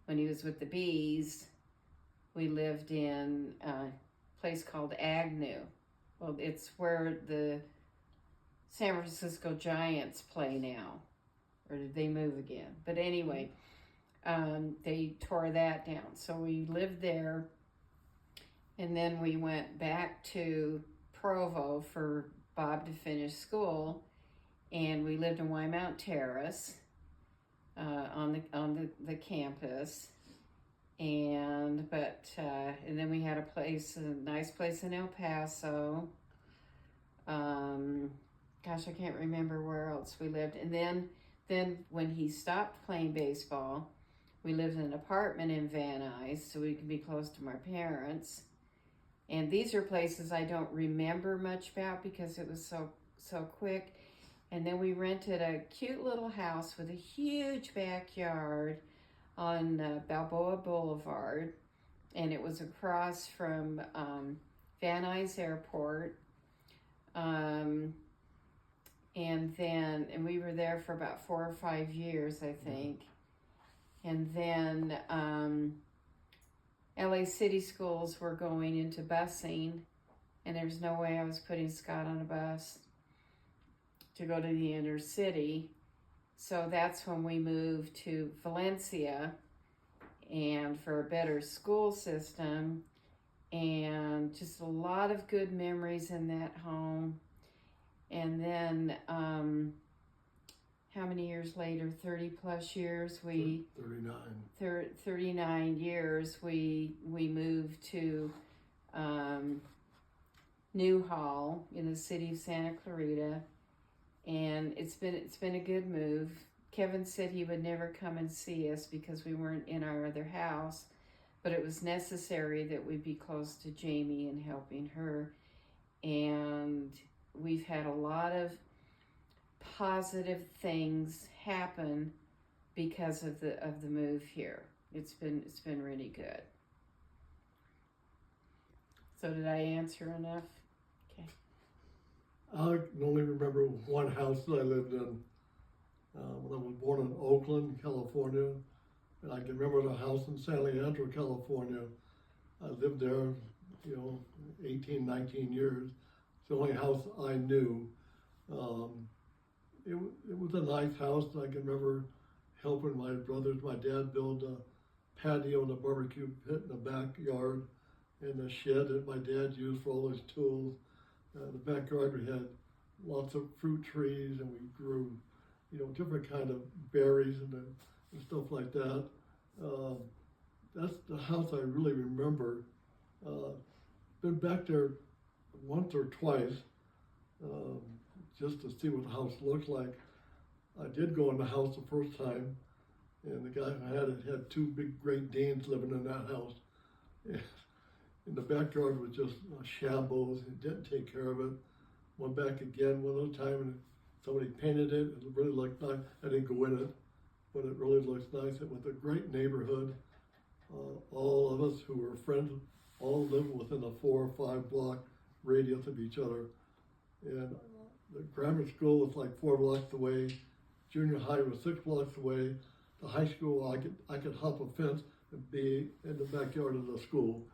when he was with the bees, we lived in a place called Agnew. Well, it's where the San Francisco Giants play now. Or did they move again? But anyway, they tore that down. So we lived there. And then we went back to Provo for Bob to finish school. And we lived in Wymount Terrace on the campus. And then we had a nice place in El Paso. Gosh, I can't remember where else we lived. And then when he stopped playing baseball, we lived in an apartment in Van Nuys so we could be close to my parents. And these are places I don't remember much about because it was so quick. And then we rented a cute little house with a huge backyard on Balboa Boulevard, and it was across from Van Nuys Airport. And we were there for about 4 or 5 years, I think. And then LA City schools were going into busing, and there was no way I was putting Scott on a bus to go to the inner city. So that's when we moved to Valencia, and for a better school system, and just a lot of good memories in that home. And then how many years later, 30 plus years, 39 years, we moved to Newhall in the city of Santa Clarita. And it's been a good move. Kevin said he would never come and see us because we weren't in our other house, but it was necessary that we be close to Jamie and helping her. And we've had a lot of positive things happen because of the move here. It's been really good. So did I answer enough? Okay. I can only remember one house that I lived in when I was born in Oakland, California. And I can remember the house in San Leandro, California. I lived there, 18, 19 years. It's the only house I knew. It was a nice house. I can remember helping my brothers, my dad build a patio and a barbecue pit in the backyard and a shed that my dad used for all his tools. In the backyard we had lots of fruit trees, and we grew, different kind of berries and stuff like that. That's the house I really remember. Been back there once or twice just to see what the house looked like. I did go in the house the first time, and the guy who had 2 big Great Danes living in that house. And the backyard was just shambles. He didn't take care of it. Went back again one other time, and somebody painted it. It really looked nice. I didn't go in it, but it really looks nice. It was a great neighborhood. All of us who were friends all lived within a 4 or 5 block radius of each other. And the grammar school was like 4 blocks away. Junior high was 6 blocks away. The high school, I could hop a fence and be in the backyard of the school.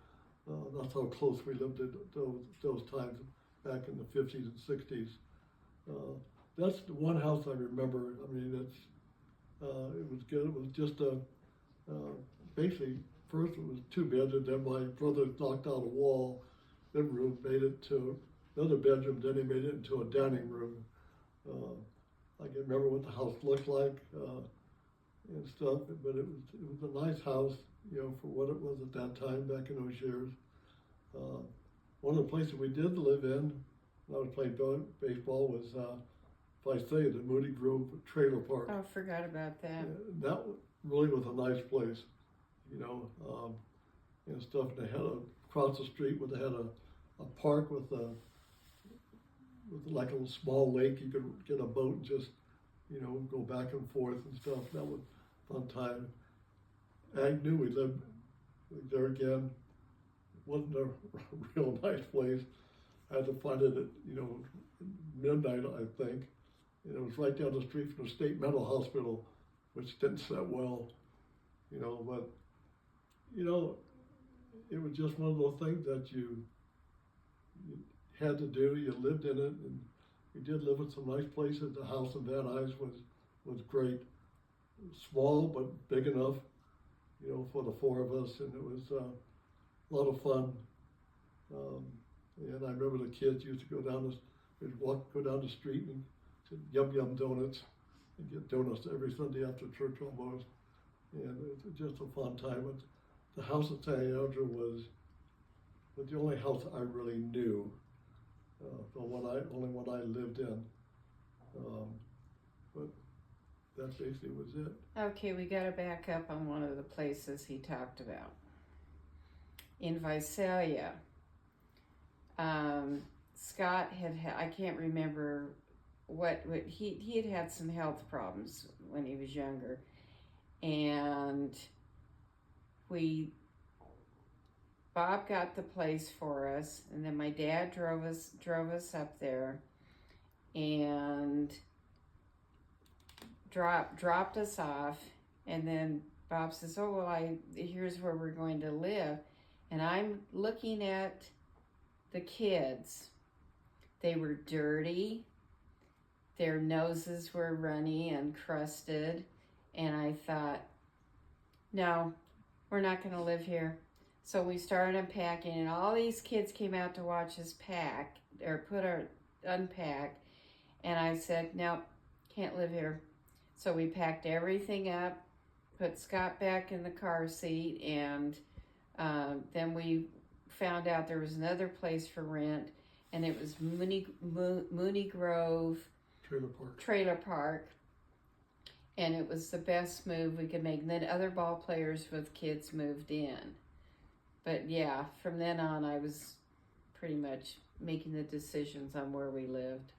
That's how close we lived at those times back in the 50s and 60s. That's the one house I remember. I mean, it was good. It was just basically, first it was 2 beds, and then my brother knocked out a wall. Living room, made it to another bedroom, then he made it into a dining room. I can remember what the house looked like and stuff, but it was a nice house, for what it was at that time back in those years. One of the places we did live in when I was playing baseball was, if I say, the Moody Grove Trailer Park. Oh, I forgot about that. That really was a nice place, and stuff. They had across the street where they had a park with like a small lake. You could get a boat and just, go back and forth and stuff. That was a fun time. Agnew, we lived there again. Wasn't a real nice place. I had to find it at, midnight, I think. And it was right down the street from the State Mental Hospital, which didn't set well. you know, but, you know, it was just one of those things that you had to do. You lived in it, and we did live in some nice places. The house in Van Nuys was great, small but big enough, you know, for the four of us, and it was a lot of fun. And I remember the kids used to go down the street and get Yum Yum donuts and get donuts every Sunday after church almost, and it was just a fun time. But the house at San Andrew was the only house I really knew, the only one I lived in. But that basically was it. Okay, we got to back up on one of the places he talked about. In Visalia, Scott I can't remember what he had some health problems when he was younger, and Bob got the place for us, and then my dad drove us up there, and dropped us off, and then Bob says, "Oh well, here's where we're going to live," and I'm looking at the kids. They were dirty. Their noses were runny and crusted, and I thought, no, we're not going to live here. So we started unpacking, and all these kids came out to watch us unpack, and I said, no, can't live here. So we packed everything up, put Scott back in the car seat, and then we found out there was another place for rent, and it was Mooney Grove Trailer Park, and it was the best move we could make. And then other ball players with kids moved in. But yeah, from then on, I was pretty much making the decisions on where we lived.